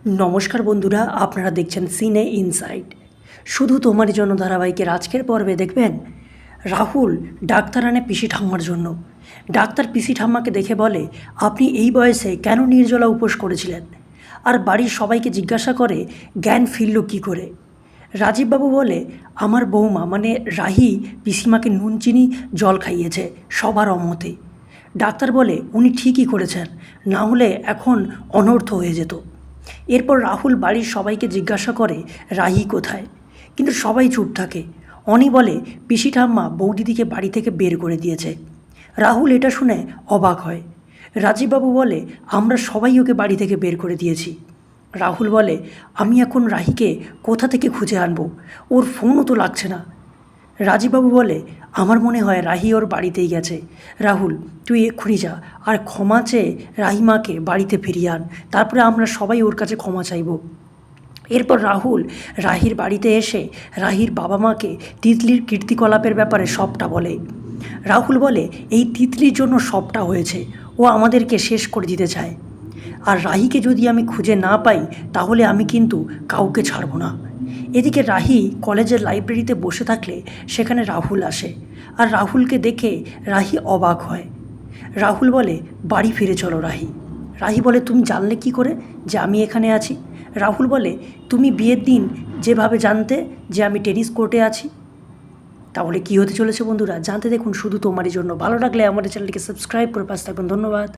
নমস্কার বন্ধুরা, আপনারা দেখছেন সিনে ইনসাইট। শুধু তোমারই জন্য ধারাবাহিকের আজকের পর্বে দেখবেন রাহুল ডাক্তার আনে পিসি ঠাম্মার জন্য। ডাক্তার পিসি ঠাম্মাকে দেখে বলে, আপনি এই বয়সে কেন নির্জলা উপোস করেছিলেন? আর বাড়ির সবাইকে জিজ্ঞাসা করে জ্ঞান ফিরল কী করে। রাজীববাবু বলে, আমার বৌমা মানে রাহি পিসিমাকে নুন চিনি জল খাইয়েছে সবার অমতে। ডাক্তার বলে, উনি ঠিকই করেছেন, না হলে এখন অনর্থ হয়ে যেত। এরপর রাহুল বাড়ির সবাইকে জিজ্ঞাসা করে রাহি কোথায়, কিন্তু সবাই চুপ থাকে। অনি বলে, পিসি ঠাম্মা বৌদিদিকে বাড়ি থেকে বের করে দিয়েছে। রাহুল এটা শুনে অবাক হয়। রাজীববাবু বলে, আমরা সবাই ওকে বাড়ি থেকে বের করে দিয়েছি। রাহুল বলে, আমি এখন রাহিকে কোথা থেকে খুঁজে আনবো? ওর ফোনও তো লাগছে না। রাজীববাবু বলে, আমার মনে হয় রাহি ওর বাড়িতেই গেছে। রাহুল, তুই এক্ষুনি যা আর ক্ষমা চেয়ে রাহিমাকে বাড়িতে ফিরিয়ে আন, তারপরে আমরা সবাই ওর কাছে ক্ষমা চাইব। এরপর রাহুল রাহির বাড়িতে এসে রাহির বাবা মাকে তিতলির কীর্তিকলাপের ব্যাপারে সবটা বলে। রাহুল বলে, এই তিতলির জন্য সবটা হয়েছে, ও আমাদেরকে শেষ করে দিতে চায়। আর রাহিকে যদি আমি খুঁজে না পাই তাহলে আমি কিন্তু কাউকে ছাড়ব না। এদিকে রাহি কলেজের লাইব্রেরিতে বসে থাকলে সেখানে রাহুল আসে, আর রাহুলকে দেখে রাহি অবাক হয়। রাহুল বলে, বাড়ি ফিরে চলো রাহি। রাহি বলে, তুমি জানলে কি করে যে আমি এখানে আছি? রাহুল বলে, তুমি বিয়ের দিন যেভাবে জানতে যে আমি টেনিস কোর্টে আছি। তাহলে কী হতে চলেছে বন্ধুরা, জানতে দেখুন শুধু তোমারই জন্য। ভালো লাগলে আমাদের চ্যানেলটিকে সাবস্ক্রাইব করে পাশে থাকবেন। ধন্যবাদ।